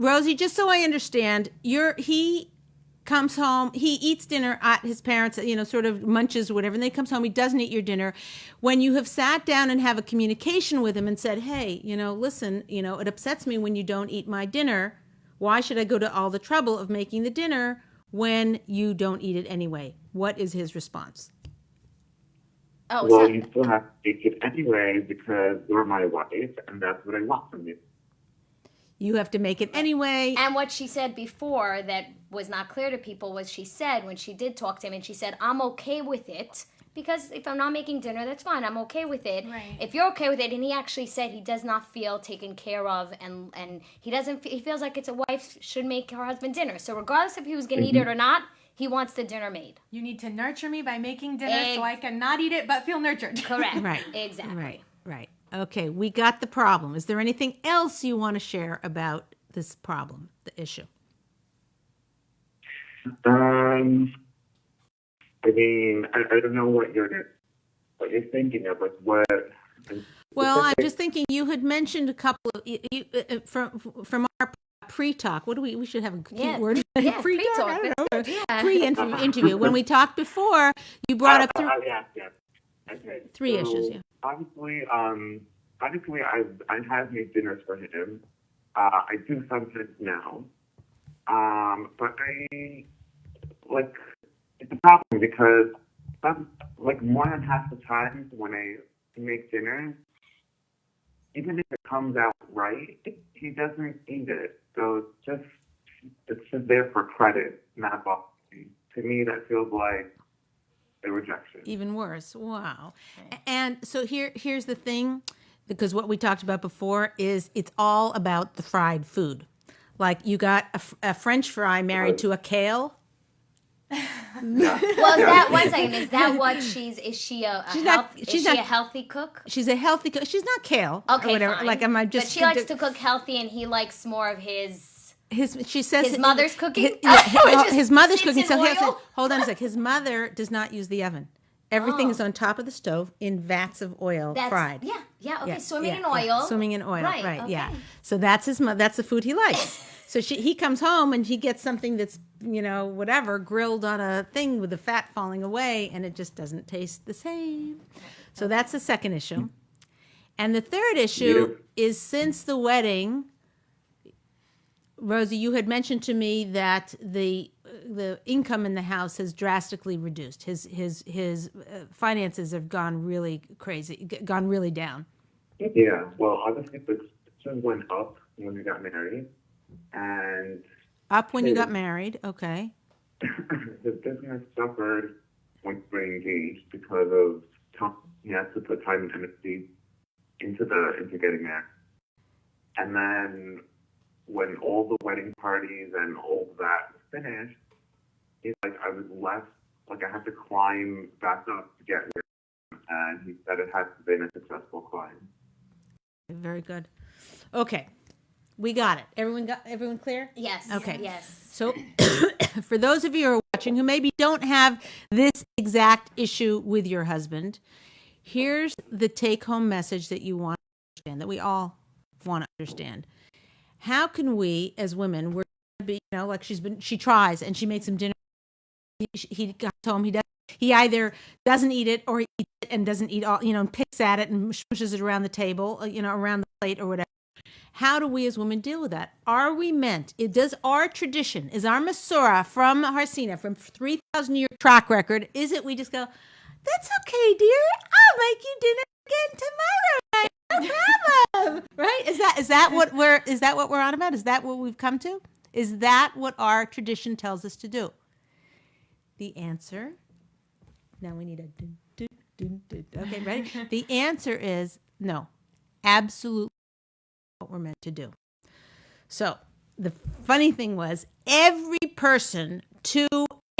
Rosie, just so I understand, he comes home, he eats dinner at his parents', sort of munches or whatever, and then he comes home, he doesn't eat your dinner. When you have sat down and have a communication with him and said, hey, listen, it upsets me when you don't eat my dinner. Why should I go to all the trouble of making the dinner when you don't eat it anyway? What is his response? Well, you still have to make it anyway because you're my wife, and that's what I want from you. You have to make it anyway. And what she said before that was not clear to people was she said, when she did talk to him, and she said, I'm okay with it, because if I'm not making dinner, that's fine. I'm okay with it. Right. If you're okay with it, and he actually said he does not feel taken care of, and he feels like it's a wife should make her husband dinner. So regardless if he was going to eat it or not, he wants the dinner made. You need to nurture me by making dinner so I can not eat it but feel nurtured. Correct. Right. Exactly. Right. Okay, we got the problem. Is there anything else you want to share about this problem, the issue? I mean, I don't know what you're thinking of, like what. Well, I'm just thinking you had mentioned a couple of from our pre-talk. What do we should have a cute word? Yeah, pre-talk. I don't know. Yeah. Pre-interview. When we talked before, you brought up yes. Okay. three issues. Yeah. Obviously, I have made dinners for him. I do sometimes now. But it's a problem because more than half the time when I make dinner, even if it comes out right, he doesn't eat it. So it's just there for credit, not bothering. To me, that feels like a rejection. Even worse. Wow. And so here's the thing, because what we talked about before is it's all about the fried food. Like you got a French fry married to a kale. Yeah. Well, is that one second? Is that what is she a healthy cook? She's a healthy cook. She's not kale. Okay, or whatever. fine. Like But she likes to cook healthy, and he likes more of she says his mother's cooking. His mother's cooking. So hold on a sec. His mother does not use the oven. Everything is on top of the stove in vats of oil, fried. Yeah. Okay, swimming in oil. Swimming in oil, right? Okay. Yeah. So that's that's the food he likes. So he comes home and he gets something that's whatever grilled on a thing with the fat falling away, and it just doesn't taste the same. So that's the second issue. And the third issue is since the wedding, Rosie, you had mentioned to me that the income in the house has drastically reduced. His finances have gone really crazy, gone really down. Yeah, well, obviously the just went up when we got married, and up when you got married. Okay. The business suffered once we were engaged because of he had to put time and energy into getting there, and then when all the wedding parties and all that was finished, it's like I was left, like I had to climb back up to get there, and he said it has been a successful climb. Very good. Okay, we got it. Everyone clear? Yes. Okay. Yes. So, for those of you who are watching who maybe don't have this exact issue with your husband, here's the take-home message that you want to understand, that we all want to understand. How can we, as women, we're be, like she tries and she makes him dinner. He got home. He either doesn't eat it or he eats it and doesn't eat all, and picks at it and pushes it around the table, around the plate or whatever. How do we as women deal with that? Are we meant? Does our tradition, is our Mesorah from Harsina, from 3,000 year track record, is it we just go, that's okay, dear. I'll make you dinner again tomorrow. No problem. Right? Is that what we're on about? Is that what we've come to? Is that what our tradition tells us to do? The answer. Now we need a dun, dun, dun, dun. Okay, ready? The answer is no. Absolutely what we're meant to do. So the funny thing was every person to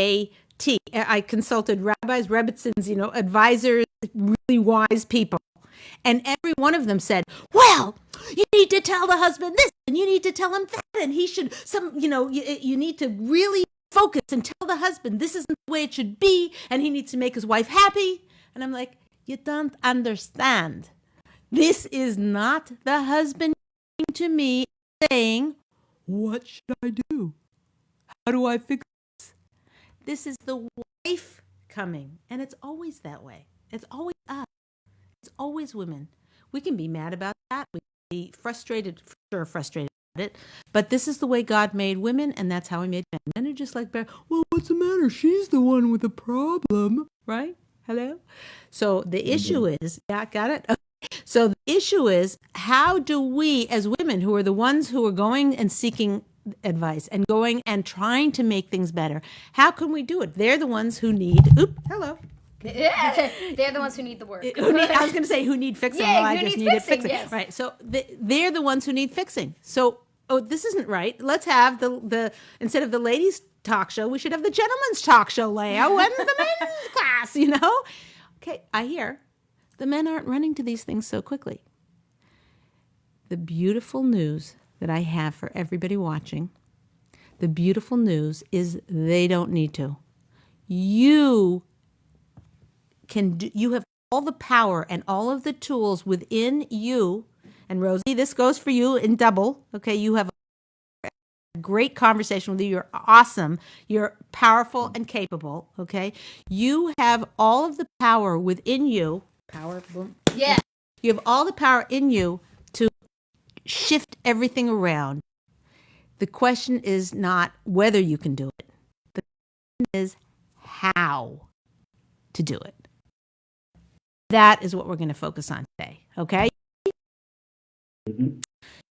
a T. I consulted rabbis, rebbitzins, advisors, really wise people. And every one of them said, well, you need to tell the husband this and you need to tell him that. And he should, you need to really focus and tell the husband this isn't the way it should be. And he needs to make his wife happy. And I'm like, you don't understand. This is not the husband to me saying What should I do? How do I fix this? This is the wife coming, and it's always that way. It's always us. It's always women. We can be mad about that. We can be frustrated, for sure frustrated about it. But this is the way God made women, and that's how he made men. Men are just like, well, what's the matter? She's the one with the problem, right? Hello? So the issue is, yeah, got it? Okay. So the issue is, how do we as women who are the ones who are going and seeking advice and going and trying to make things better, how can we do it? They're the ones who need, hello. They're the ones who need the work. I was going to say who need fixing. Yeah, well, I who just need needed fixing, yes. Right. So they're the ones who need fixing. So, this isn't right. Let's have the instead of the ladies' talk show, we should have the gentleman's talk show, Leah. When's the men's class, Okay, I hear. The men aren't running to these things so quickly. The beautiful news that I have for everybody watching, the beautiful news is they don't need to. You have all the power and all of the tools within you. And Rosie, this goes for you in double. Okay, you have a great conversation with you. You're awesome. You're powerful and capable. Okay, you have all of the power within you. Power, boom. Yeah. You have all the power in you to shift everything around. The question is not whether you can do it. The question is how to do it. That is what we're going to focus on today, okay? Mm-hmm.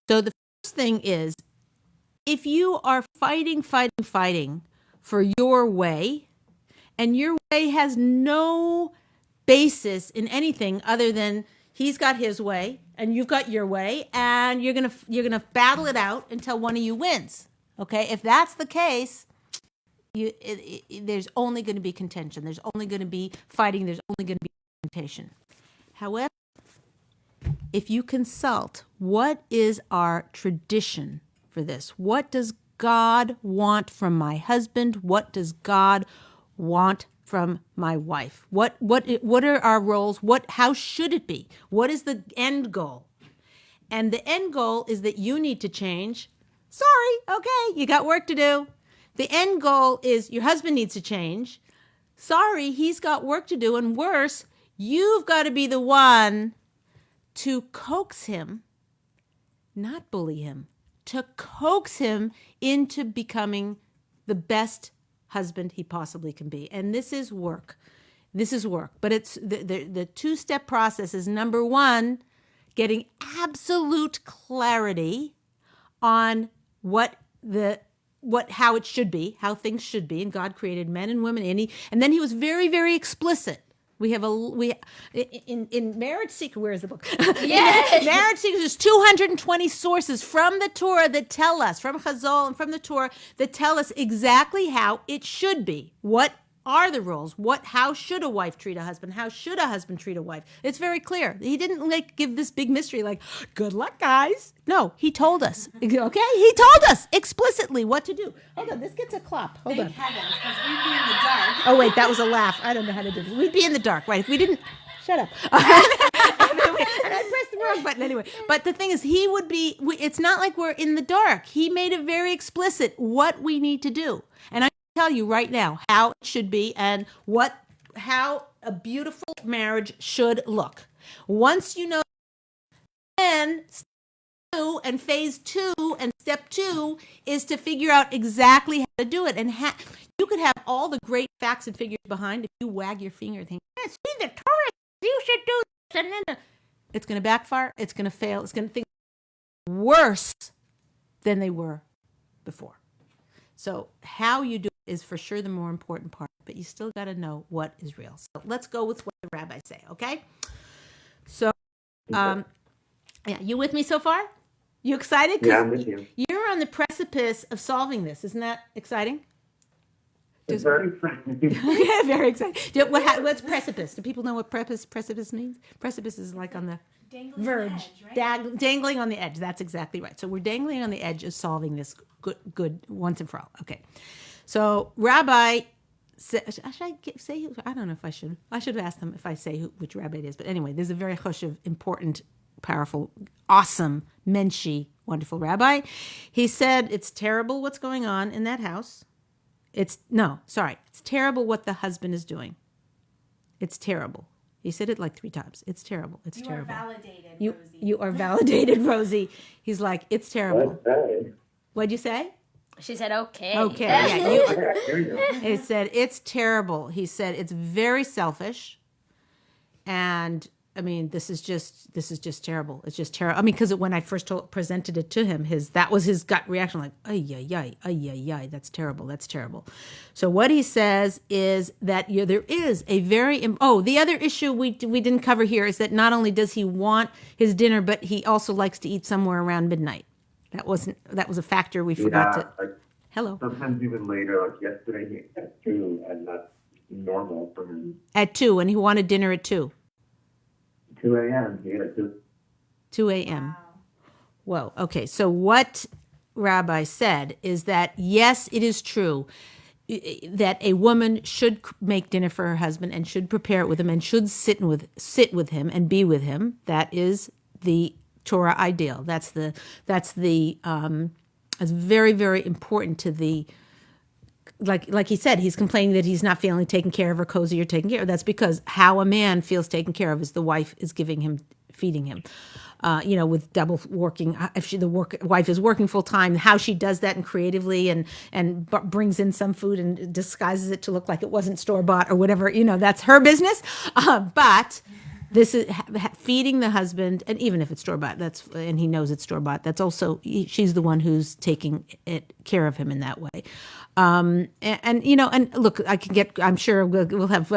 So the first thing is, if you are fighting for your way, and your way has no basis in anything other than he's got his way and you've got your way, and you're gonna battle it out until one of you wins, okay? If that's the case, there's only going to be contention. There's only going to be fighting. There's only going to be confrontation. However, if you consult, what is our tradition for this? What does God want from my husband? What does God want from my wife? What are our roles? How should it be? What is the end goal? And the end goal is that you need to change. Sorry, okay, you got work to do. The end goal is your husband needs to change. Sorry, he's got work to do. And worse, you've got to be the one to coax him, not bully him, to coax him into becoming the best husband he possibly can be. And this is work. But it's the two-step process is, number one, getting absolute clarity on how it should be, how things should be. And God created men and women, and then he was very, very explicit. In Marriage Secret, where is the book? Yes. Marriage Secret, there's 220 sources from the Torah that tell us, from Chazal and from the Torah, that tell us exactly how it should be. What are the rules? How should a wife treat a husband? How should a husband treat a wife? It's very clear. He didn't give this big mystery like, good luck, guys. No, he told us. Okay? He told us explicitly what to do. Hold on, this gets a clap. Hold on. Thank heavens, because we'd be in the dark. Oh, wait, that was a laugh. I don't know how to do this. We'd be in the dark, right? If we didn't... Shut up. And I pressed the wrong button anyway. But the thing is, it's not like we're in the dark. He made it very explicit what we need to do. And I tell you right now how it should be and how a beautiful marriage should look. Once you know, then step 2 and phase 2 and step 2 is to figure out exactly how to do it. And you could have all the great facts and figures behind. If you wag your finger and think, see the Torah, you should do this, and then it's going to backfire. It's going to fail. It's going to think worse than they were before. So how you do it is for sure the more important part, but you still got to know what is real. So let's go with what the rabbis say, okay? So, yeah, you with me so far? You excited? Yeah, I'm with you. You're on the precipice of solving this. Isn't that exciting? It's very exciting. Yeah, very exciting. What's precipice? Do people know what precipice means? Precipice is like on the verge, on the edge, right? dangling on the edge. That's exactly right. So we're dangling on the edge of solving this good once and for all. Okay. So Rabbi, should I say? I don't know if I should. I should have asked them if I say which rabbi it is. But anyway, there's a very choshev, important, powerful, awesome, menshi wonderful rabbi. He said, it's terrible what's going on in that house. It's terrible what the husband is doing. It's terrible. He said it like 3 times. It's terrible. It's You terrible. are validated, You Rosie. you are validated, Rosie. He's like, it's terrible. Okay. What'd you say? She said, okay. Okay. Yeah, There you go. he said it's terrible. He said it's very selfish, and I mean this is just terrible. It's just terrible. I mean, because when I first presented it to him, that was his gut reaction, like ay ay ay ay ay, that's terrible. That's terrible. So what he says is that there is a very the other issue we didn't cover here is that not only does he want his dinner, but he also likes to eat somewhere around midnight. That was a factor we forgot to. Like, Hello. sometimes even later, like yesterday, he at 2, and that's normal for him. At 2, and he wanted dinner at 2. 2 a.m. He ate at 2. 2 a.m. Whoa. Okay. So what Rabbi said is that, yes, it is true that a woman should make dinner for her husband and should prepare it with him and should sit with him and be with him. That is the Torah ideal. That's very, very important to the, like he said, he's complaining that he's not feeling taken care of or cozy or taken care of. That's because how a man feels taken care of is the wife is feeding him. With double working, if wife is working full time, how she does that and creatively and brings in some food and disguises it to look like it wasn't store bought or whatever, that's her business. But this is feeding the husband, and even if it's store bought, and he knows it's store bought. That's also she's the one who's taking care of him in that way. And look, I'm sure we'll have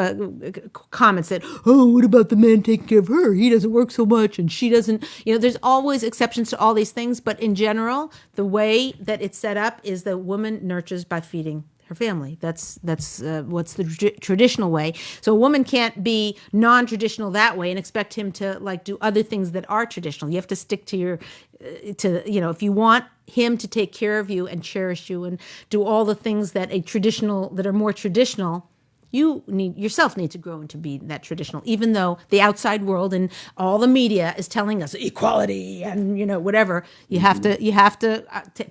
comments that, what about the man taking care of her? He doesn't work so much and she doesn't, there's always exceptions to all these things. But in general, the way that it's set up is the woman nurtures by feeding her family. That's what's the traditional way. So a woman can't be non-traditional that way and expect him to do other things that are traditional. You have to stick to if you want him to take care of you and cherish you and do all the things that are more traditional, you yourself need to grow into be that traditional, even though the outside world and all the media is telling us equality and whatever. You have to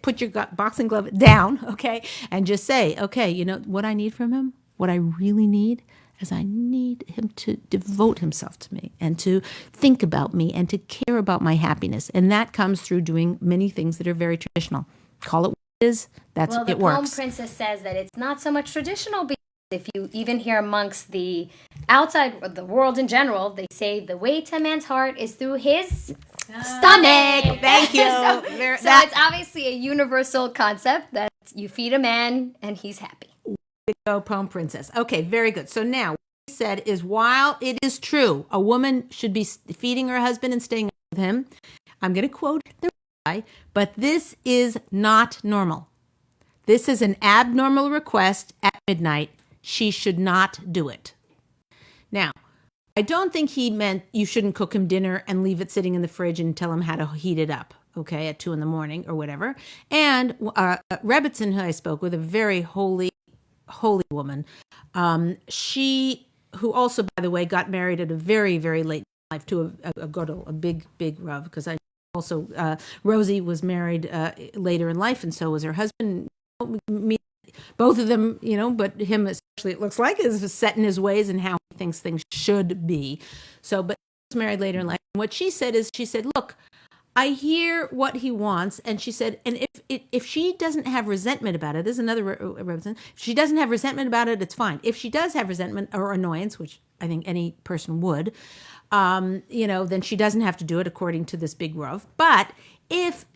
put your boxing glove down, okay, and just say, okay, what I need from him, what I really need is I need him to devote himself to me and to think about me and to care about my happiness, and that comes through doing many things that are very traditional. Call it what it is. It works. The Poem Princess says that it's not so much traditional. If you even hear amongst the outside, the world in general, they say the way to a man's heart is through his stomach. Thank you. so it's obviously a universal concept that you feed a man and he's happy. Go, Poem Princess. Okay, very good. So now what he said is, while it is true a woman should be feeding her husband and staying up with him, I'm going to quote the guy, but this is not normal. This is an abnormal request at midnight. She should not do it. Now, I don't think he meant you shouldn't cook him dinner and leave it sitting in the fridge and tell him how to heat it up, okay, at 2 a.m. or whatever. And Rebbitzin, who I spoke with, a very holy woman, she, who also, by the way, got married at a very, very late life to a gadol, a big Rav, because I also, Rosie was married later in life, and so was her husband. Both of them, but him especially, it looks like, is set in his ways and how he thinks things should be. So, but he was married later in life. And what she said is, look, I hear what he wants. And she said, and if she doesn't have resentment about it, there's another representative. If she doesn't have resentment about it, it's fine. If she does have resentment or annoyance, which I think any person would, then she doesn't have to do it according to this big Rav. But if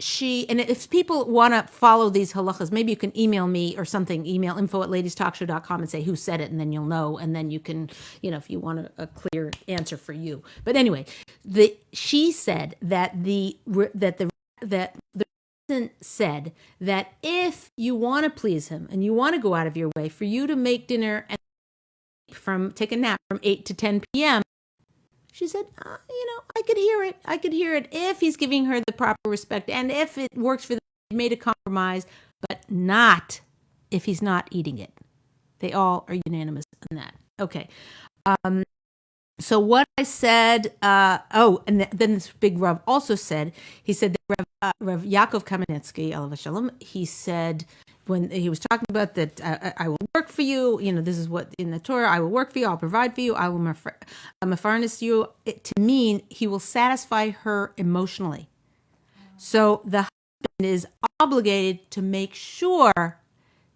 people want to follow these halachas, maybe you can email me or something, email info@ladiestalkshow.com and say who said it, and then you'll know, and then you can, if you want a clear answer for you. But anyway, she said that the person said that if you want to please him and you want to go out of your way for you to make dinner and take a nap from 8 to 10 p.m., she said, I could hear it. I could hear it if he's giving her the proper respect and if it works for them. They made a compromise, but not if he's not eating it. They all are unanimous on that. Okay. So what I said, and then this big Rav also said, he said that Rav Yaakov Kamenetsky, Alav Shalom, he said when he was talking about that, I will work for you, this is what in the Torah, I will work for you, I'll provide for you, I will mafarnis you, to mean he will satisfy her emotionally. So the husband is obligated to make sure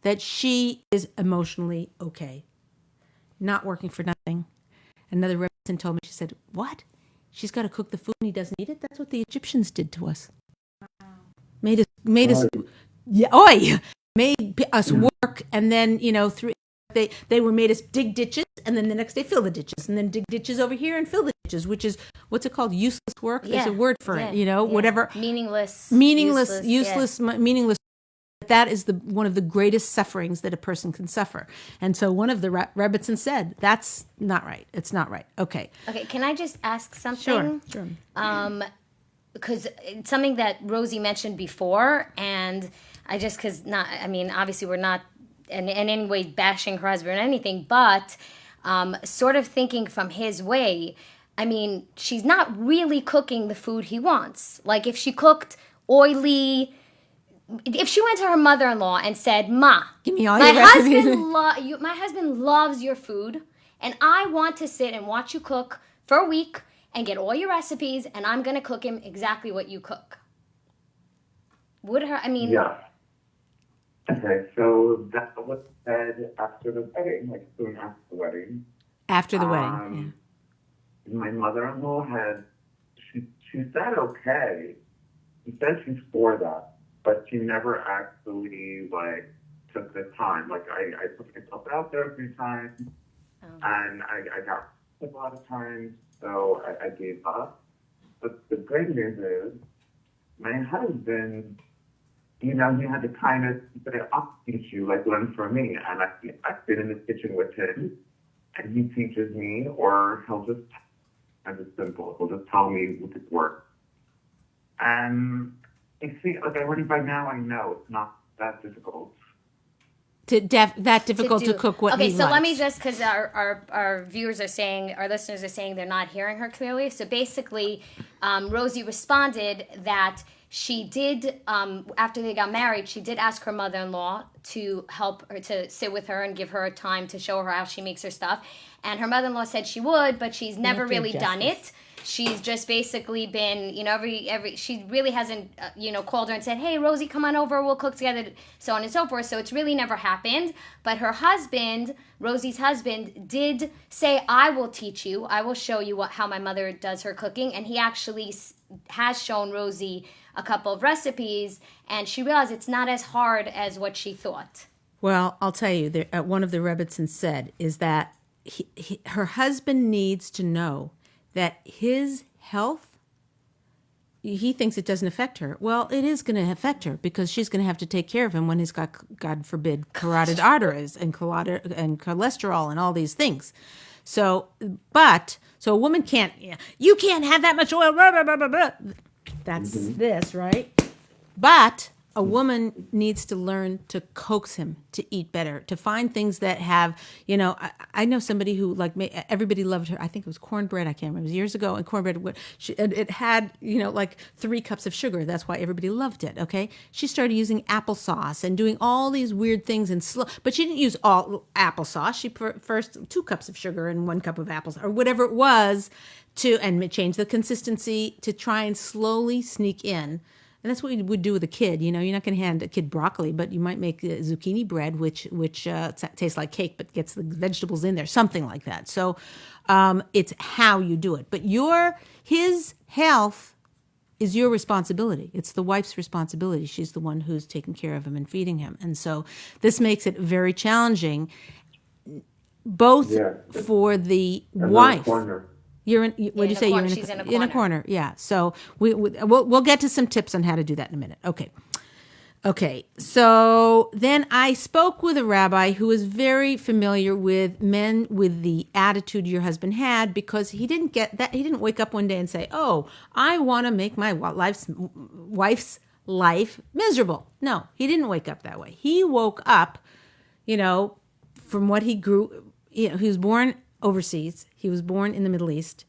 that she is emotionally okay, not working for nothing. Another representative told me, she said, what? She's got to cook the food and he doesn't eat it? That's what the Egyptians did to us. Made us, made us work, and then, they were made us dig ditches, and then the next day fill the ditches, and then dig ditches over here and fill the ditches, which is, what's it called? Useless work? There's a word for it, whatever. Meaningless. Useless, meaningless. That is one of the greatest sufferings that a person can suffer. And so one of the Rebbitzin said, that's not right. It's not right. Okay. Okay, can I just ask something? Sure. Because it's something that Rosie mentioned before, and obviously we're not in any way bashing her husband or anything, but sort of thinking from his way, she's not really cooking the food he wants. Like if she cooked oily... If she went to her mother-in-law and said, "Ma, give me all your recipes. My husband loves your food, and I want to sit and watch you cook for a week and get all your recipes, and I'm going to cook him exactly what you cook." Yeah. Okay, so that was said after the wedding, like soon after the wedding. After the wedding, My mother-in-law she said okay. She said she's for that. But she never actually, took the time. I put myself out there a few times, and I got sick a lot of times, so I gave up. But the great news is, my husband, he had to kind of say, I'll teach you, learn from me. And I've been in the kitchen with him, and he teaches me, or he'll just, and it's simple, he'll just tell me what it works. And you see, already by now I know it's not that difficult. That difficult to cook what he likes. Okay, so let me just, because our viewers are saying, our listeners are saying they're not hearing her clearly. So basically, Rosie responded that she did, after they got married, she did ask her mother-in-law to help her, to sit with her and give her time to show her how she makes her stuff. And her mother-in-law said she would, but she's never really done it. She's just basically been, she really hasn't, called her and said, hey, Rosie, come on over, we'll cook together, so on and so forth. So it's really never happened. But her husband, Rosie's husband, did say, I will teach you. I will show you how my mother does her cooking. And he actually has shown Rosie a couple of recipes, and she realized it's not as hard as what she thought. Well, I'll tell you, one of the Rebbitzins said is that her husband needs to know that his health, he thinks it doesn't affect her. Well, it is going to affect her because she's going to have to take care of him when he's got, God forbid, carotid arteries and cholesterol and all these things. So a woman can't, you can't have that much oil, blah, blah, blah, blah, blah. That's this, right? But a woman needs to learn to coax him to eat better, to find things that have, I know somebody who everybody loved her. I think it was cornbread. I can't remember. It was years ago. And cornbread, it had, 3 cups of sugar. That's why everybody loved it. Okay. She started using applesauce and doing all these weird things but she didn't use all applesauce. She first 2 cups of sugar and 1 cup of applesauce or whatever it was and change the consistency to try and slowly sneak in. And that's what you would do with a kid. You're not going to hand a kid broccoli, but you might make zucchini bread, which tastes like cake, but gets the vegetables in there, something like that. So it's how you do it. But his health is your responsibility. It's the wife's responsibility. She's the one who's taking care of him and feeding him. And so this makes it very challenging, both for the wife. You're in. What did you say? You're She's in a corner. In a corner. Yeah. So we'll get to some tips on how to do that in a minute. Okay. So then I spoke with a rabbi who is very familiar with men with the attitude your husband had, because he didn't get that. He didn't wake up one day and say, "Oh, I want to make my wife's life miserable." No, he didn't wake up that way. He woke up, from what he grew. He was born overseas. He was born in the Middle East.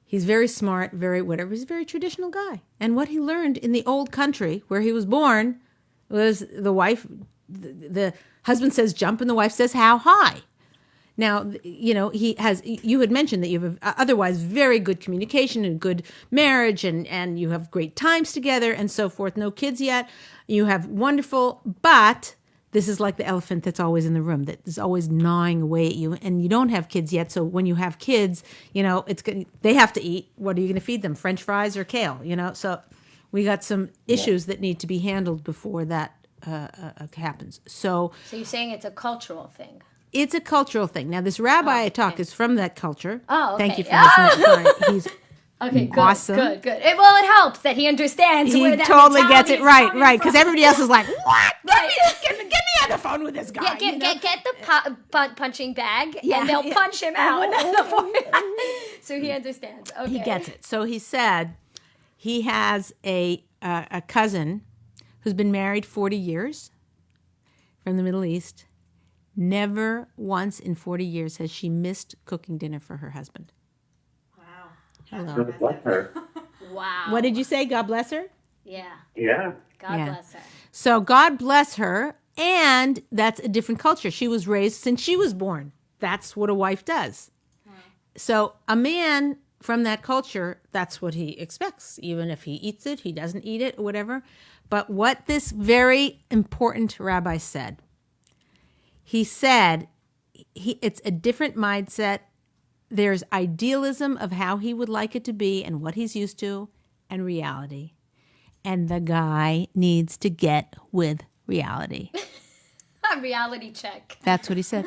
He's very smart, very whatever. He's a very traditional guy. And what he learned in the old country where he was born was the wife, the husband says jump and the wife says how high. Now, you had mentioned that you have otherwise very good communication and good marriage and you have great times together and so forth. No kids yet. You have wonderful, but this is like the elephant that's always in the room, that is always gnawing away at you. And you don't have kids yet. So when you have kids, it's good. They have to eat. What are you going to feed them? French fries or kale? So we got some issues that need to be handled before that happens. So you're saying it's a cultural thing? It's a cultural thing. Now, this rabbi I talk is from that culture. Oh, okay. Thank you for listening. He's okay, good, awesome. Good. It helps that he understands He where that totally gets it. mentality is Right. Because coming everybody else is like, what? Right. Get me on the phone with this guy. from. Get the punching bag, Yeah, and they'll yeah. punch him out. So he understands. Okay. He gets it. So he said he has a cousin who's been married 40 years from the Middle East. Never once in 40 years has she missed cooking dinner for her husband. Wow. Hello. God bless her. Wow. What did you say? God bless her? Yeah. Yeah. God Yeah. bless her. So God bless her. And that's a different culture. She was raised since she was born. That's what a wife does. So a man from that culture, that's what he expects. Even if he eats it, he doesn't eat it, or whatever. But what this very important rabbi said, he said it's a different mindset. There's idealism of how he would like it to be and what he's used to, and reality. And the guy needs to get with reality. A reality check. That's what he said.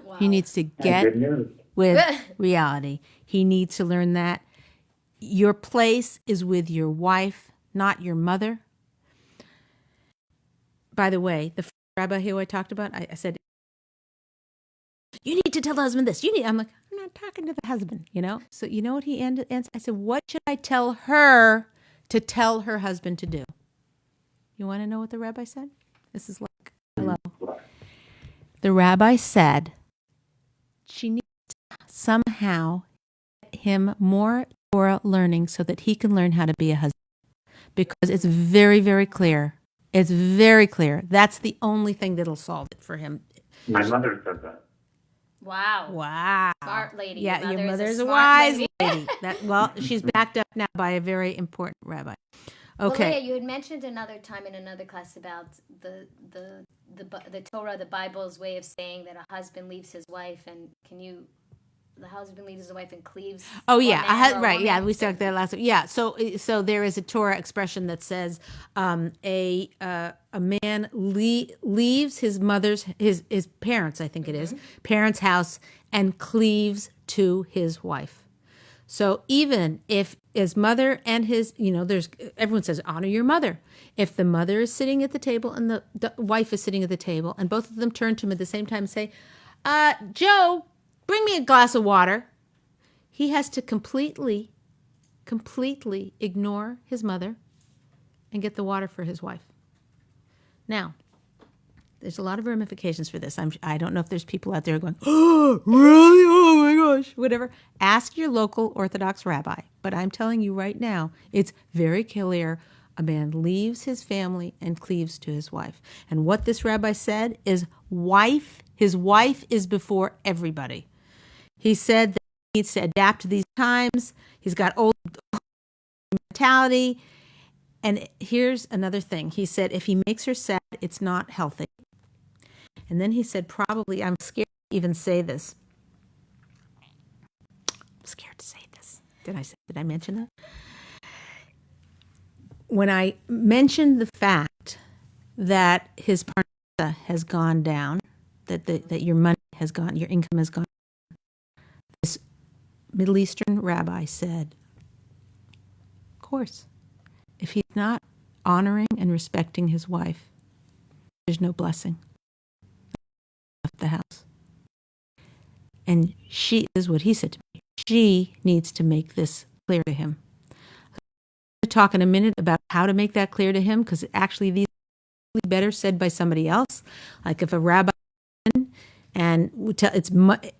Wow. He needs to get Good news. with reality. He needs to learn that your place is with your wife, not your mother. By the way, the rabbi who I talked about, I said, you need to tell the husband this. I'm like, I'm not talking to the husband, So you know what he answered? I said, what should I tell her to tell her husband to do? You want to know what the rabbi said? This is like, hello. The rabbi said she needs to somehow get him more Torah learning so that he can learn how to be a husband. Because it's very, very clear. It's very clear. That's the only thing that'll solve it for him. My mother said that. Wow. Wow. Smart lady. Yeah, your mother's a smart wise lady. She's backed up now by a very important rabbi. Okay. Well, Leah, you had mentioned another time in another class about the Torah, the Bible's way of saying that a husband leaves his wife, and the husband leaves his wife and cleaves. Oh a yeah, man or a right. Yeah, woman. we talked that last week. Yeah, so there is a Torah expression that says a man leaves his mother's his parents, I think it is, parents' house, and cleaves to his wife. So even if his mother and his, everyone says honor your mother. If the mother is sitting at the table and the wife is sitting at the table, and both of them turn to him at the same time and say, Joe, bring me a glass of water. He has to completely ignore his mother and get the water for his wife. Now, there's a lot of ramifications for this. I don't know if there's people out there going, oh, really? Oh my gosh, whatever. Ask your local Orthodox rabbi. But I'm telling you right now, it's very clear. A man leaves his family and cleaves to his wife. And what this rabbi said is his wife is before everybody. He said that he needs to adapt to these times. He's got old mentality. And here's another thing. He said, if he makes her sad, it's not healthy. And then he said, probably, I'm scared to even say this. I'm scared to say this. Did I mention that? When I mentioned the fact that his parnassa has gone down, that your money has gone, your income has gone, this Middle Eastern rabbi said, of course, if he's not honoring and respecting his wife, there's no blessing. Left the house. And this is what he said to me. She needs to make this clear to him. I'm going to talk in a minute about how to make that clear to him, because actually these are better said by somebody else. Like if a rabbi And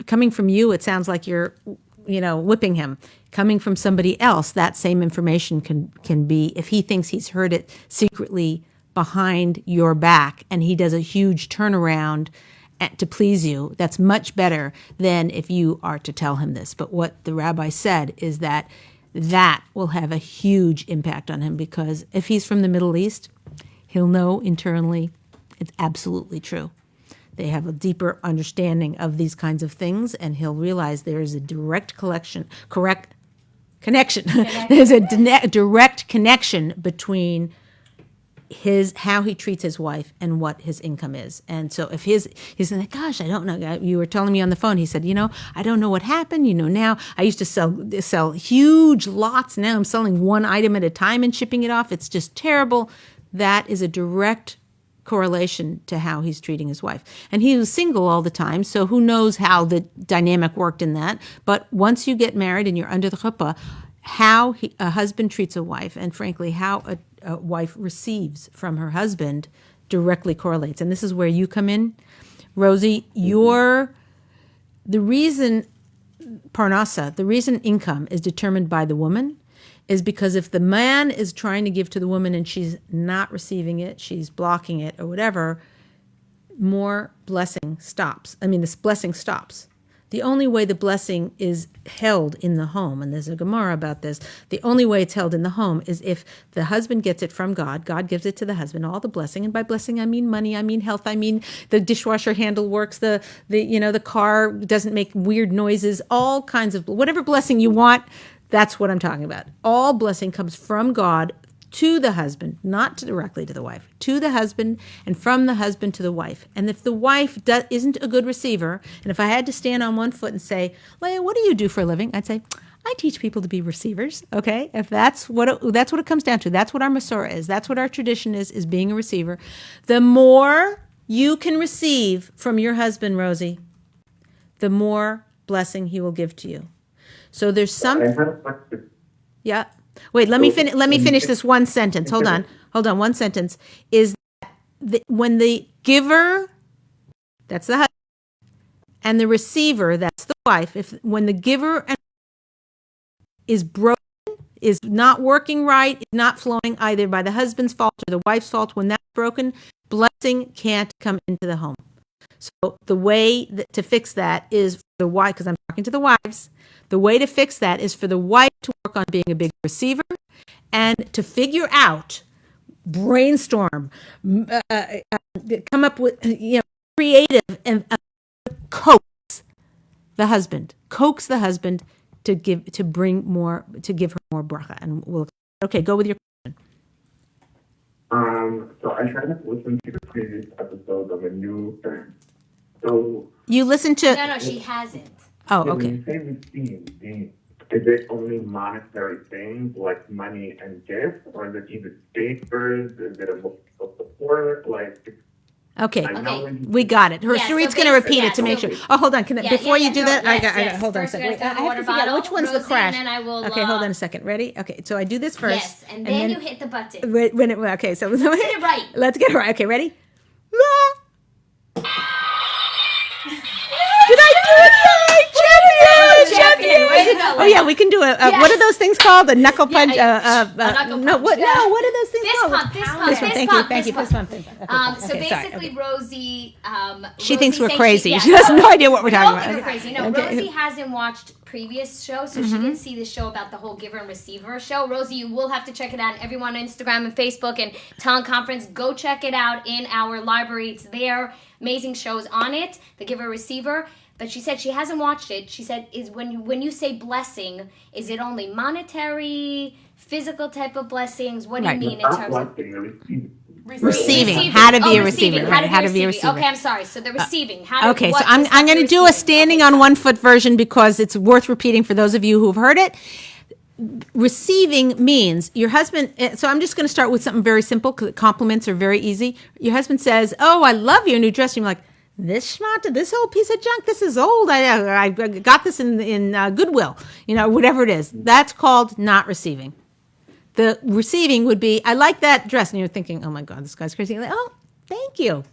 coming from you, it sounds like you're, whipping him. Coming from somebody else, that same information can be, if he thinks he's heard it secretly behind your back and he does a huge turnaround to please you, that's much better than if you are to tell him this. But what the rabbi said is that will have a huge impact on him, because if he's from the Middle East, he'll know internally it's absolutely true. They have a deeper understanding of these kinds of things, and he'll realize there is a direct connection. There's a direct connection between how he treats his wife and what his income is. And so if he's like, gosh, I don't know. You were telling me on the phone, he said, I don't know what happened. Now I used to sell huge lots. Now I'm selling one item at a time and shipping it off. It's just terrible. That is a direct correlation to how he's treating his wife. And he was single all the time, so who knows how the dynamic worked in that. But once you get married and you're under the chuppah, how a husband treats a wife, and frankly, how a wife receives from her husband, directly correlates. And this is where you come in. Rosie, the reason parnasa, the reason income is determined by the woman, is because if the man is trying to give to the woman and she's not receiving it, she's blocking it or whatever, more blessing stops. This blessing stops. The only way the blessing is held in the home, and there's a Gemara about this, the only way it's held in the home is if the husband gets it from God. God gives it to the husband, all the blessing. And by blessing, I mean money, I mean health, I mean the dishwasher handle works, the car doesn't make weird noises, all kinds of, whatever blessing you want. That's what I'm talking about. All blessing comes from God to the husband, not directly to the wife, to the husband, and from the husband to the wife. And if the wife isn't a good receiver, and if I had to stand on one foot and say, Leah, what do you do for a living? I'd say, I teach people to be receivers, okay? If that's what it comes down to. That's what our Mesorah is. That's what our tradition is being a receiver. The more you can receive from your husband, Rosie, the more blessing he will give to you. So there's some. I had a question. Yeah. Wait. Let me finish this one sentence. Hold on. One sentence is that when the giver, that's the husband, and the receiver, that's the wife. When the giver is broken, is not working right, is not flowing either by the husband's fault or the wife's fault, when that's broken, blessing can't come into the home. So the way to fix that is for the wife, because I'm talking to the wives, the way to fix that is for the wife to work on being a big receiver and to figure out, brainstorm, come up with, creative and coax the husband to give her more bracha. And okay, go with your question. So I haven't listened to the previous episode of a new thing. So you listened to? No, she hasn't. Oh, okay. When you say receiving, is it only monetary things like money and gifts, or is it even favors? Is it a support? Okay, we got it. Sarit's going to repeat it to make sure. Oh, hold on. Before you do that, I got. Hold on a second. Wait, I have to figure out which one's the crash. Okay, hold on a second. Ready? Okay, so I do this first. Yes, and then you hit the button. Okay, so let's get it right. Let's get it right. Okay, ready? Did I do it right? Champion! Oh yeah, we can do a. What are those things called? A knuckle punch. No, what are those things called? This pump. Thank you. Fist pump. So basically, Rosie. She thinks we're crazy. She has no idea what we're talking about. We're crazy. No, Rosie hasn't watched previous shows, so she didn't see the show about the whole giver and receiver show. Rosie, you will have to check it out. Everyone on Instagram and Facebook and Teleconference, go check it out in our library. It's there. Amazing shows on it. The giver receiver. But she said she hasn't watched it. She said, "Is when you say blessing, is it only monetary, physical type of blessings? What do you mean in terms of receiving? How to be a receiver? Right? How to be a receiver? Okay, I'm sorry. So the receiving. So I'm going to do a standing on one foot version because it's worth repeating for those of you who've heard it. Receiving means your husband. So I'm just going to start with something very simple because compliments are very easy. Your husband says, "Oh, I love your new dress." And you're like, this whole piece of junk, this is old. I got this in Goodwill, whatever it is. That's called not receiving. The receiving would be, I like that dress. And you're thinking, oh my God, this guy's crazy. You're like, oh, thank you.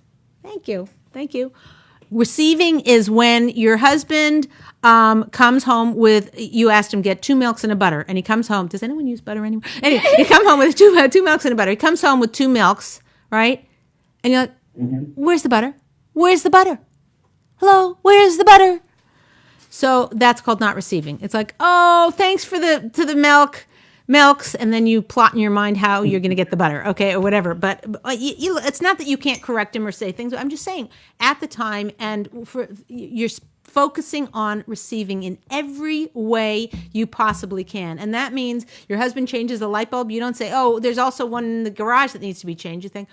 Receiving is when your husband comes home with, you asked him get 2 milks and a butter, and he comes home. Does anyone use butter anymore? Anyway, he comes home with two milks and a butter. He comes home with 2 milks, right? And you're like, where's the butter? Where's the butter? Hello, where's the butter? So that's called not receiving. It's like, oh, thanks for the milks, and then you plot in your mind how you're going to get the butter, okay, or whatever. But it's not that you can't correct him or say things. I'm just saying at the time, and you're focusing on receiving in every way you possibly can. And that means your husband changes the light bulb. You don't say, oh, there's also one in the garage that needs to be changed. You think,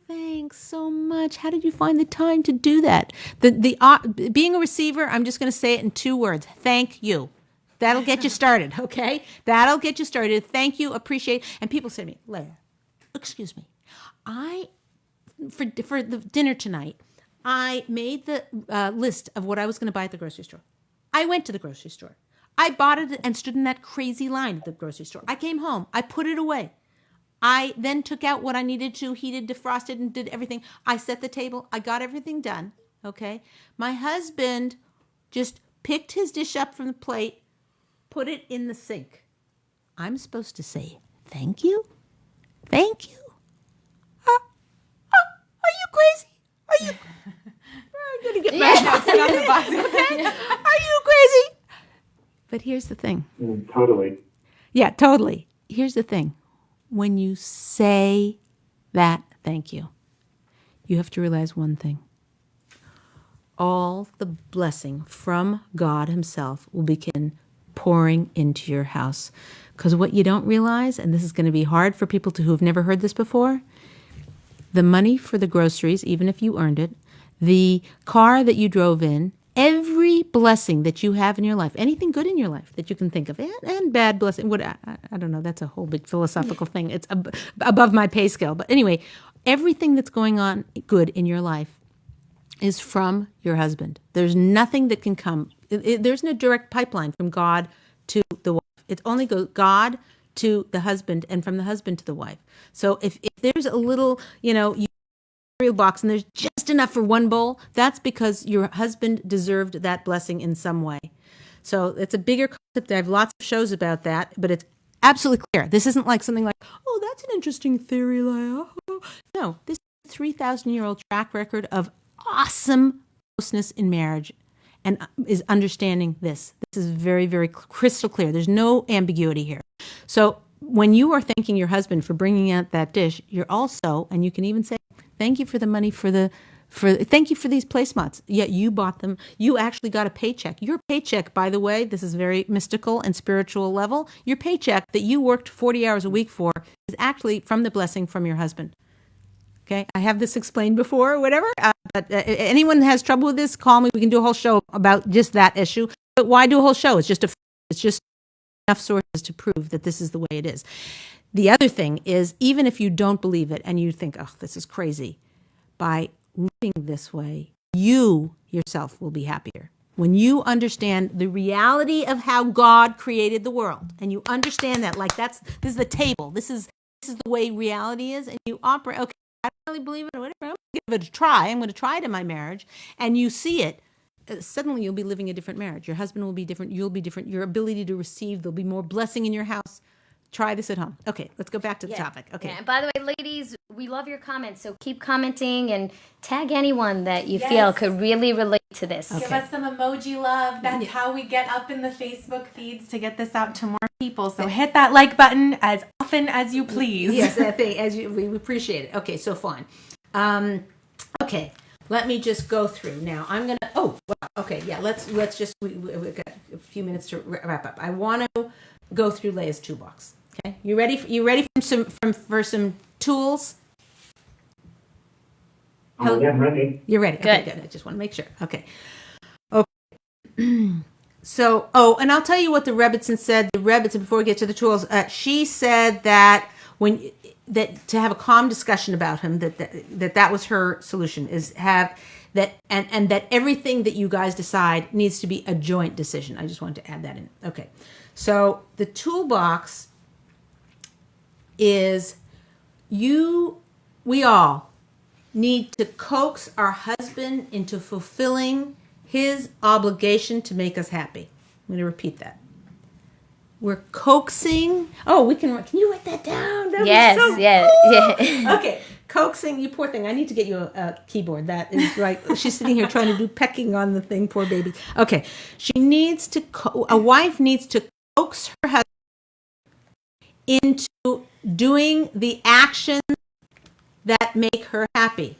thanks so much. How did you find the time to do that? Being a receiver, I'm just going to say it in 2 words. Thank you. That'll get you started, okay? That'll get you started. Thank you, appreciate. And people say to me, Leah, excuse me, for the dinner tonight, I made the list of what I was going to buy at the grocery store. I went to the grocery store. I bought it and stood in that crazy line at the grocery store. I came home. I put it away. I then took out what I needed to, heated, defrosted, and did everything. I set the table. I got everything done, okay? My husband just picked his dish up from the plate, put it in the sink. I'm supposed to say, thank you? Thank you? Are you crazy? Are you going to get okay? Are you crazy? But here's the thing. Totally. Yeah, totally. Here's the thing. When you say that thank you, you have to realize one thing. All the blessing from God himself will begin pouring into your house. Because what you don't realize, and this is going to be hard for people who have never heard this before, the money for the groceries, even if you earned it, the car that you drove in, every blessing that you have in your life, anything good in your life that you can think of, and bad blessing, I don't know, that's a whole big philosophical thing. It's above my pay scale. But anyway, everything that's going on good in your life is from your husband. There's nothing that can come. There's no direct pipeline from God to the wife. It only goes God to the husband and from the husband to the wife. So if there's a little, cereal box and there's just enough for one bowl, that's because your husband deserved that blessing in some way. So it's a bigger concept. I have lots of shows about that, but it's absolutely clear. This isn't like something like, oh, that's an interesting theory, Leah. No, this is a 3,000-year-old track record of awesome closeness in marriage and is understanding this. This is very, very crystal clear. There's no ambiguity here. So when you are thanking your husband for bringing out that dish, you're also, and you can even say, thank you for the money thank you for these placemats. Yeah, you bought them. You actually got a paycheck. Your paycheck, by the way, this is very mystical and spiritual level. Your paycheck that you worked 40 hours a week for is actually from the blessing from your husband. Okay, I have this explained before or whatever, but anyone has trouble with this, call me. We can do a whole show about just that issue. But why do a whole show? It's just enough sources to prove that this is the way it is. The other thing is, even if you don't believe it and you think, oh, this is crazy, by living this way, you yourself will be happier. When you understand the reality of how God created the world, and you understand that, like this is the table, this is the way reality is, and you operate, okay, I don't really believe it, or whatever, I'm going to give it a try. I'm going to try it in my marriage, and you see it. Suddenly you'll be living a different marriage. Your husband will be different. You'll be different. Your ability to receive, there'll be more blessing in your house. Try this at home. Okay, let's go back to the topic. Okay. Yeah, and by the way, ladies, we love your comments, so keep commenting and tag anyone that you feel could really relate to this. Give us some emoji love. That's how we get up in the Facebook feeds to get this out to more people. So hit that like button as often as you please. Yes, we appreciate it. Okay, so fine. Okay, let me just go through now. I'm gonna. Oh, wow. Okay, yeah. Let's just. We've got a few minutes to wrap up. I want to go through Leah's toolbox. Okay, you ready? You ready for some tools? Oh, yeah, I'm ready. You're ready. Good. Okay, good. I just want to make sure. Okay. So, and I'll tell you what the Rebbitzin said. The Rebbitzin, before we get to the tools, she said that to have a calm discussion about him, that was her solution, is have that and that everything that you guys decide needs to be a joint decision. I just wanted to add that in. Okay. So the toolbox is we all need to coax our husband into fulfilling his obligation to make us happy. I'm going to repeat that. We're coaxing. Oh, can you write that down? That Yes, was so yeah, cool. yeah. Okay, coaxing. You poor thing. I need to get you a keyboard. That is right. She's sitting here trying to do pecking on the thing. Poor baby. Okay, she needs to. A wife needs to coax her husband into doing the actions that make her happy.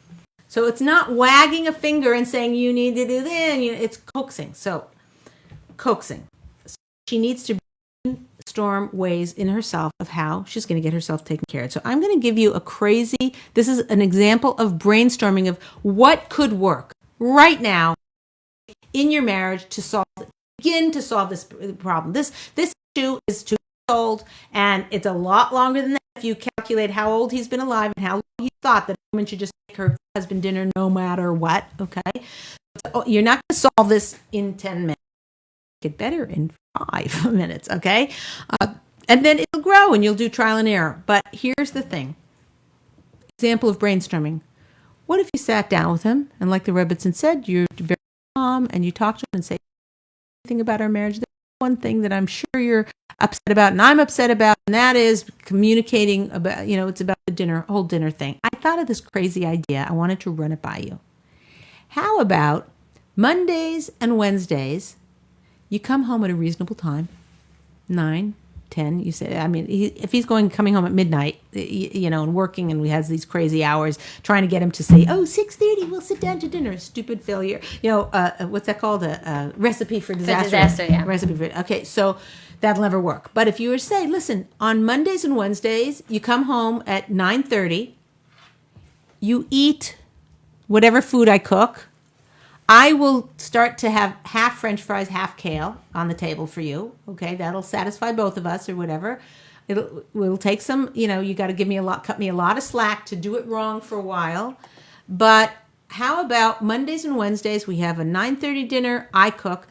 So it's not wagging a finger and saying you need to do this. It's coaxing. So coaxing. So she needs to brainstorm ways in herself of how she's going to get herself taken care of. So I'm going to give you this is an example of brainstorming of what could work right now in your marriage to begin to solve this problem. This issue is 2 years old, and it's a lot longer than that if you calculate how old he's been alive and how long he thought that a woman should just make her husband dinner no matter what, okay? So you're not going to solve this in 10 minutes. Get better in 5 minutes, okay? And then it'll grow and you'll do trial and error. But here's the thing. Example of brainstorming. What if you sat down with him and like the Rebbitzin said, you're very calm and you talk to him and say, anything about our marriage? There's one thing that I'm sure you're upset about and I'm upset about, and that is communicating about, it's about the whole dinner thing. I thought of this crazy idea. I wanted to run it by you. How about Mondays and Wednesdays, you come home at a reasonable time, 9, 10, you say, if he's coming home at midnight, and working and we has these crazy hours, trying to get him to say, 6:30, we'll sit down to dinner, stupid failure. What's that called? A recipe for disaster. Yeah. Recipe for, okay, so that'll never work. But if you were to say, listen, on Mondays and Wednesdays, you come home at 9:30, you eat whatever food I cook. I will start to have half French fries, half kale on the table for you. Okay, that'll satisfy both of us or whatever. It'll take some, you got to cut me a lot of slack to do it wrong for a while. But how about Mondays and Wednesdays, we have a 9:30 dinner, I cook.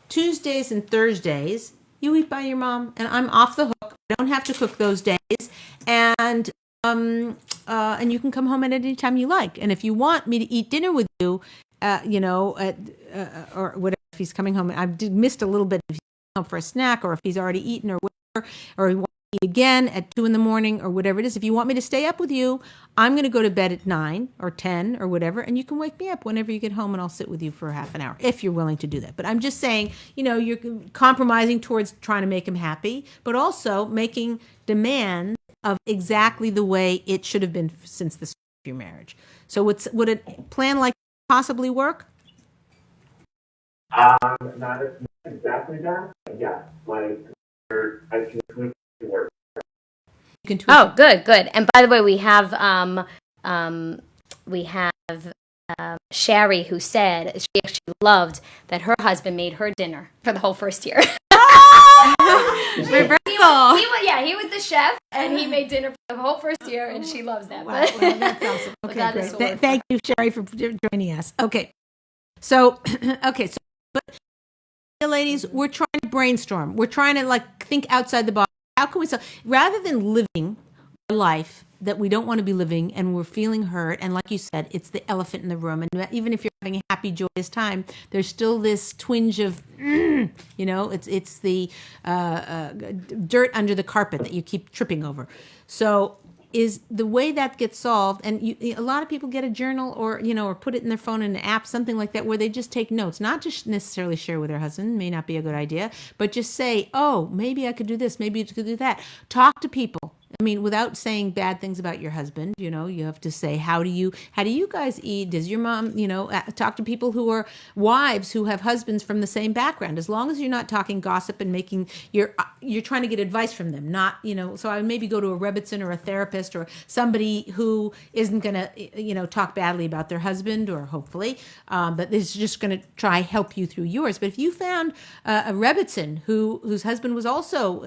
Tuesdays and Thursdays, you eat by your mom, and I'm off the hook. I don't have to cook those days. And you can come home at any time you like. And if you want me to eat dinner with you, or whatever, if he's coming home, I've missed a little bit if he's home for a snack or if he's already eaten or whatever, or he wants to eat again at 2 a.m. or whatever it is. If you want me to stay up with you, I'm going to go to bed at 9 or 10 or whatever, and you can wake me up whenever you get home and I'll sit with you for half an hour if you're willing to do that. But I'm just saying, you're compromising towards trying to make him happy, but also making demands of exactly the way it should have been since the start of your marriage. So would a plan like possibly work? Not exactly that, but yeah, I can tweak it work. Oh, good. And by the way, we have Sherry, who said she actually loved that her husband made her dinner for the whole first year. Reversal. He was the chef, and he made dinner for the whole first year, and she loves that. Wow, that's awesome. Okay, great. Thank you, Sherry, for joining us. Okay, so but ladies, we're trying to brainstorm. We're trying to think outside the box. How can we rather than living a life that we don't want to be living and we're feeling hurt, and like you said, it's the elephant in the room, and even if you're having a happy, joyous time, there's still this twinge of it's the dirt under the carpet that you keep tripping over. So is the way that gets solved, and a lot of people get a journal or put it in their phone in an app, something like that, where they just take notes, not just necessarily share with their husband, may not be a good idea, but just say, maybe I could do this, maybe I could do that. Talk to people. Without saying bad things about your husband, you have to say, how do you guys eat? Does your mom, talk to people who are wives who have husbands from the same background, as long as you're not talking gossip and you're trying to get advice from them, not, so I would maybe go to a Rebbitzin or a therapist or somebody who isn't going to, talk badly about their husband, or hopefully, but is just going to try help you through yours. But if you found a Rebbitzin whose husband was also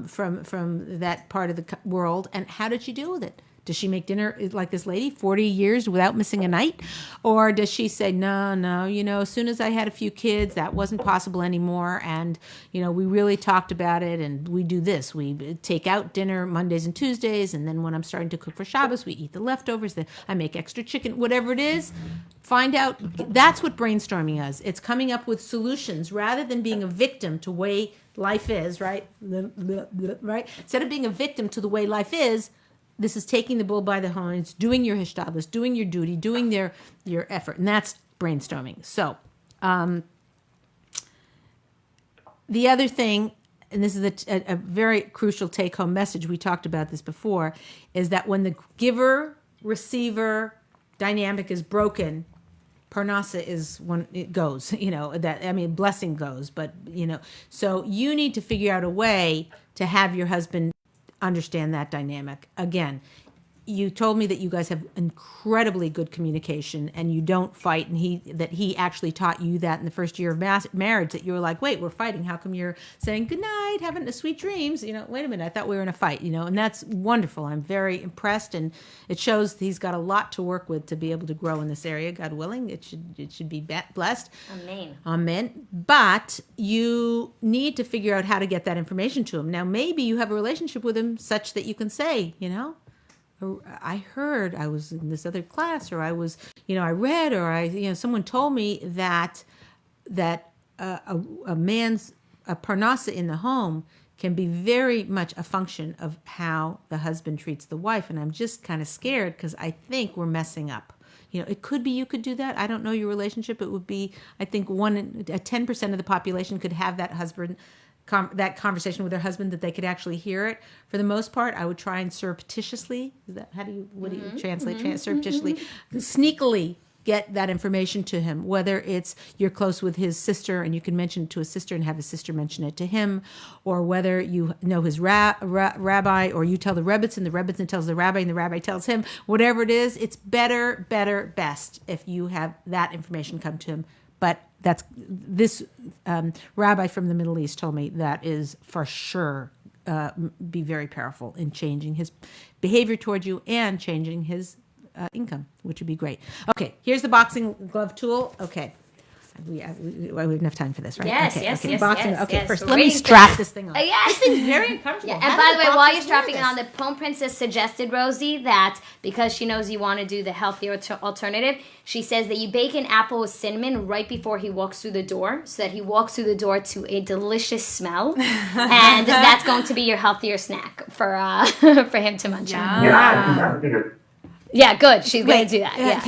from that part of the world, and how did you deal with it? Does she make dinner like this lady, 40 years without missing a night? Or does she say, no, as soon as I had a few kids, that wasn't possible anymore. And, we really talked about it, and we do this. We take out dinner Mondays and Tuesdays, and then when I'm starting to cook for Shabbos, we eat the leftovers. Then I make extra chicken, whatever it is. Find out. That's what brainstorming is. It's coming up with solutions rather than being a victim to the way life is, right? Right? Instead of being a victim to the way life is, this is taking the bull by the horns, doing your hishtadlus, doing your duty, doing your effort, and that's brainstorming. So, the other thing, and this is a very crucial take-home message, we talked about this before, is that when the giver-receiver dynamic is broken, parnasa is when it goes, blessing goes, but, so you need to figure out a way to have your husband understand that dynamic. Again, you told me that you guys have incredibly good communication and you don't fight, and he actually taught you that in the first year of marriage, that you were like, wait, we're fighting. How come you're saying good night, having a sweet dreams? Wait a minute, I thought we were in a fight, and that's wonderful. I'm very impressed, and it shows he's got a lot to work with to be able to grow in this area. God willing, it should be blessed. Amen. But you need to figure out how to get that information to him. Now, maybe you have a relationship with him such that you can say, I heard, I was in this other class, or I was, I read, or someone told me that a man's parnasa in the home can be very much a function of how the husband treats the wife. And I'm just kind of scared because I think we're messing up. It could be you could do that. I don't know your relationship. It would be, I think 10% of the population could have that that conversation with their husband, that they could actually hear it. For the most part, I would try and surreptitiously, what do you translate? Surreptitiously, sneakily get that information to him, whether it's you're close with his sister and you can mention it to his sister and have his sister mention it to him, or whether you know his rabbi, or you tell the Rebbitzin tells the rabbi, and the rabbi tells him. Whatever it is, it's better, best if you have that information come to him. But this rabbi from the Middle East told me that is for sure be very powerful in changing his behavior toward you and changing his income, which would be great. Okay, here's the boxing glove tool. Okay. We have enough time for this, right? Yes, okay, yes, okay. yes. Boxing. Yes, okay, yes. first, We're let me waiting strap this thing on. Yes. This thing's very uncomfortable. Yeah, and by the way, while you're strapping it on, the Poem Princess suggested, Rosie, that because she knows you want to do the healthier alternative, she says that you bake an apple with cinnamon right before he walks through the door, so that he walks through the door to a delicious smell, and that's going to be your healthier snack for him to munch on. Yeah, I think it's Yeah, good. She's going to do that. Yeah.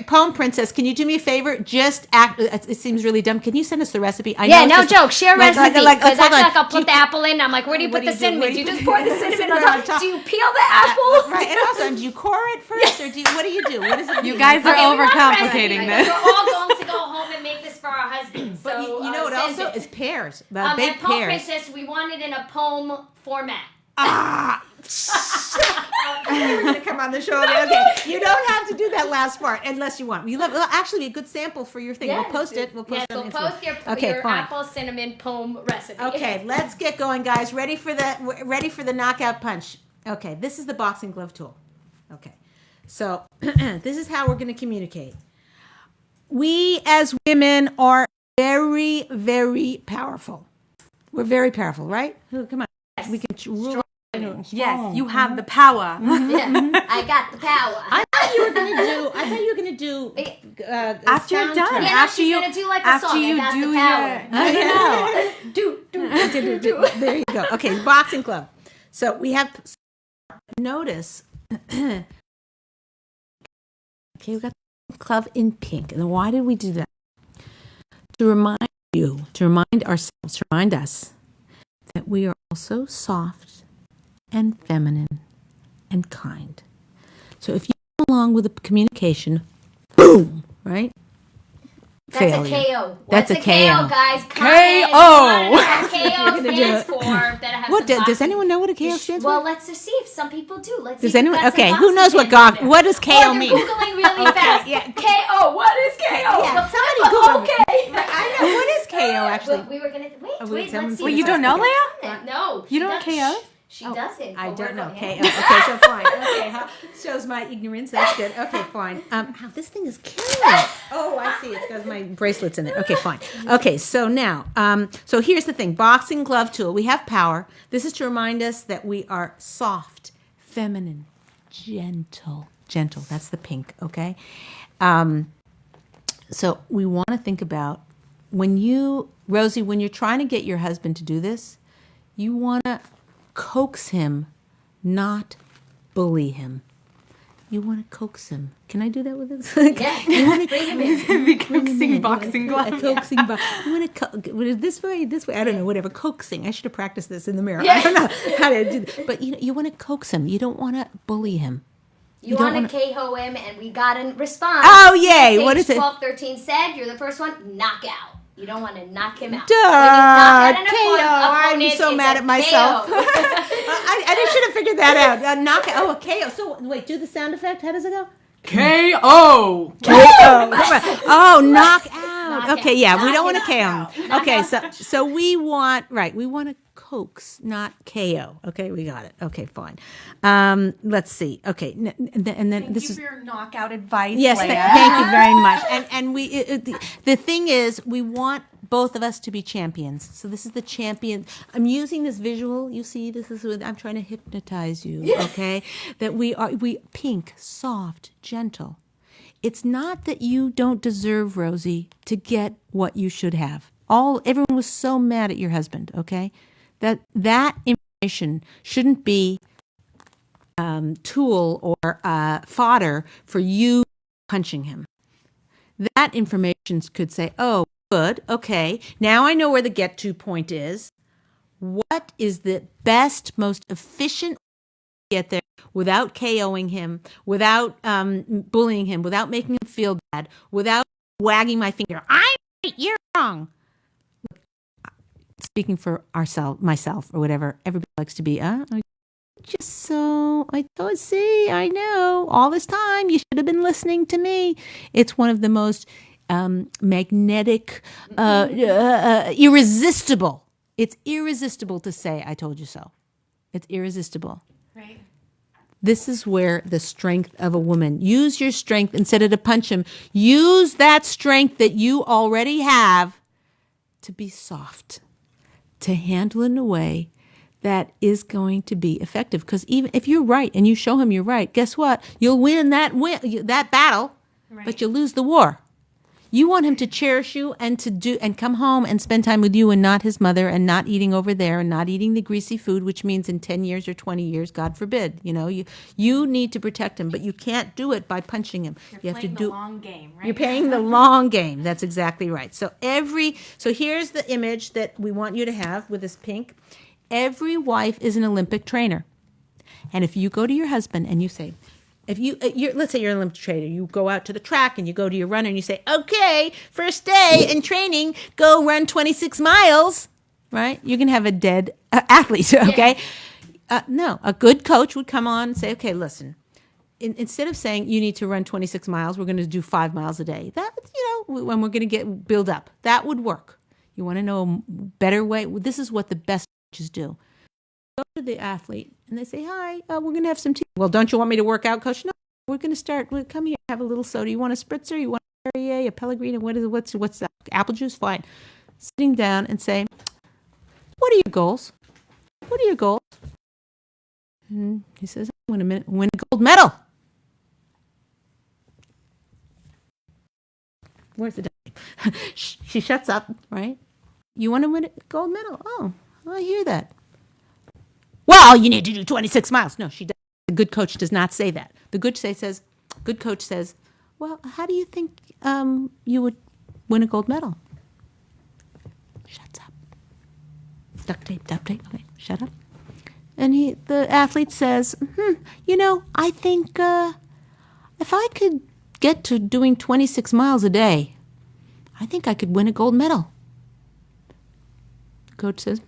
Poem Princess, can you do me a favor? Just act. It seems really dumb. Can you send us the recipe? I Yeah, know no joke. Share a recipe. Because hold I on. like I'll put the apple in. I'm like, where do you put the cinnamon? Do you just pour the cinnamon on top? Do you peel the apple? Right. And also, do you core it first, or what do you do? What is it? You guys are overcomplicating this. We're all going to go home and make this for our husbands. But so, you know what also is pears. And Baked Poem pears. Princess, we want it in a poem format. We're going to come on the show. Okay, you don't have to do that last part unless you want. It'll actually be a good sample for your thing. Yes. We'll post it. We'll post Yes, it on we'll Instagram. post your apple cinnamon poem recipe. Okay, let's get going, guys. Ready for the knockout punch. Okay, this is the boxing glove tool. Okay, so this is how we're going to communicate. We as women are very, very powerful. We're very powerful, right? Come on. Yes. We can rule. Yes, you have the power. Yeah, I got the power. I thought you were gonna do. After you're done, Yeah, after she's you gonna do like a after song. you I got do the power. do. There you go. Okay, boxing glove. So we have. Notice. Okay, we got the glove in pink, and then why did we do that? To remind ourselves, to remind us that we are also soft and feminine and kind. So if you go along with the communication, boom, right? That's Failure. a KO. That's What's a KO. guys? KO. What KO stands for? Better have What some does boxing. anyone know what a KO stands Well, for? let's just see if some people do. Let's Does see if anyone? that's Okay, a who knows what boxing what does KO mean? You're Googling really fast. yeah. KO. What is KO? Yeah, somebody Google it. Okay. I know what is KO actually. We were gonna wait. Oh, Wait. someone Let's see. Wait, you don't know, Leah? No. You she don't know does- KO? She doesn't. I but don't we're know. going- Okay, okay, so fine. Okay, shows my ignorance. That's good. Okay, fine. This thing is killing me. Oh, I see. It's got my bracelets in it. Okay, fine. Okay, so now, so here's the thing. Boxing glove tool. We have power. This is to remind us that we are soft, feminine, gentle. Gentle. That's the pink. Okay. So we want to think about Rosie, when you're trying to get your husband to do this, you want to coax him, not bully him. You want to coax him. Can I do that with this? Yeah, you want to bring him in. Be coaxing boxing glove. Coaxing, you want to this way. I don't know. Whatever, coaxing. I should have practiced this in the mirror. I don't know how to do this. But you want to coax him. You don't want to bully him. You want to KO him, and we got a response. Oh, yay. What is it? 1213 said, you're the first one, knockout. You don't want to knock him out. Duh, When you knock out an I'm opponent, so it's mad a at myself. KO. I should have figured that out. Knock out. Oh, a KO. So wait, do the sound effect. How does it go? KO. Oh, knock out. Knock Okay, out. yeah, we Knock don't want it to KO. out. Okay, so we want to coax, not KO. Okay, we got it. Okay, fine. Let's see. Okay, and then Thank this you is. for your knockout advice, Yes, Leah. thank you very much. And the thing is, we want both of us to be champions. So this is the champion. I'm using this visual. You see, this is what I'm trying to hypnotize you. Okay, that we pink, soft, gentle. It's not that you don't deserve, Rosie, to get what you should have. Everyone was so mad at your husband. Okay, that information shouldn't be tool or fodder for you punching him. That information could say, oh, good, okay, now I know where the get-to point is. What is the best, most efficient way to get there without KOing him, without bullying him, without making him feel bad, without wagging my finger, I'm right, you're wrong. Speaking for myself, or whatever, everybody likes to be, I know, all this time, you should have been listening to me. It's one of the most magnetic, irresistible. It's irresistible to say, I told you so. It's irresistible. Right. This is where the strength of a woman. Use your strength instead of to punch him. Use that strength that you already have to be soft, to handle in a way that is going to be effective. Because even if you're right and you show him you're right, guess what? You'll win that battle, but you'll lose the war. You want him to cherish you and come home and spend time with you and not his mother, and not eating over there and not eating the greasy food, which means in 10 years or 20 years, God forbid, you need to protect him, but you can't do it by punching him. You're playing the long game, right? You're playing the long game. That's exactly right. So here's the image that we want you to have with this pink. Every wife is an Olympic trainer. And if you go to your husband and you say, let's say you're an Olympic trainer, you go out to the track and you go to your runner and you say, okay, first day in training, go run 26 miles, right? You're going to have a dead athlete, okay? Yeah. No, a good coach would come on and say, okay, listen, instead of saying you need to run 26 miles, we're going to do 5 miles a day. That, when we're going to build up, that would work. You want to know a better way? This is what the best coaches do. Go to the athlete and they say, hi, we're going to have some tea. Well, don't you want me to work out, coach? No, we're going to start. Come here, have a little soda. You want a spritzer? You want a Perrier, a Pellegrino? What's that? Apple juice? Fine. Sitting down and say, what are your goals? What are your goals? And he says, I want to win a gold medal. Where's the dime? She shuts up, right? You want to win a gold medal? Oh, I hear that. Well, you need to do 26 miles. No, she doesn't. The good coach does not say that. The good coach says, well, how do you think you would win a gold medal? Shuts up. Duct tape. Okay, shut up. And the athlete says, I think if I could get to doing 26 miles a day, I think I could win a gold medal. The coach says,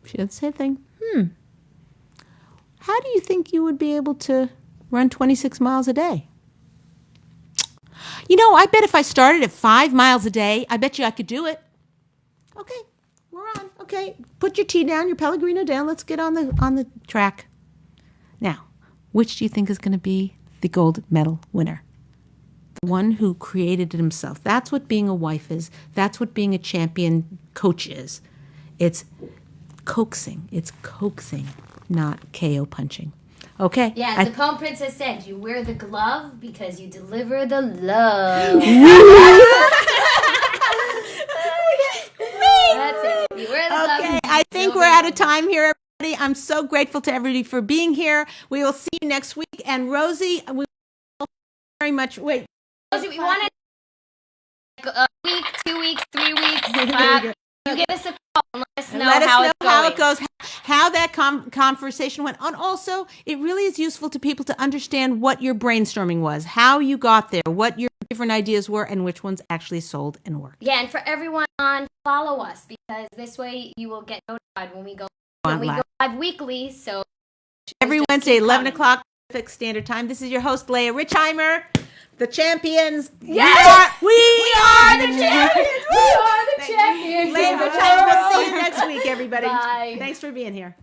She doesn't say a thing. How do you think you would be able to run 26 miles a day? I bet if I started at 5 miles a day, I bet you I could do it. Okay, we're on. Okay, put your tea down, your Pellegrino down. Let's get on the track. Now, which do you think is going to be the gold medal winner? The one who created it himself. That's what being a wife is. That's what being a champion coach is. It's coaxing. It's coaxing, not KO punching. Okay. Yeah, as the Poem Princess said, you wear the glove because you deliver the love. That's it. You wear the glove. Okay, I think we're out of time here, everybody. I'm so grateful to everybody for being here. We will see you next week. And Rosie, we will very much. Wait. Rosie, we want a week, 2 weeks, 3 weeks. You give us a call and let us know how it goes, how that conversation went. And also, it really is useful to people to understand what your brainstorming was, how you got there, what your different ideas were, and which ones actually sold and worked. Yeah, and for everyone on, follow us, because this way you will get notified when we go live weekly. So every Wednesday, 11 o'clock Pacific Standard Time. This is your host, Leah Richeimer. The champions. Yes! We are the champions. We are the champions. Leah Richeimer. We'll see you next week, everybody. Bye. Thanks for being here.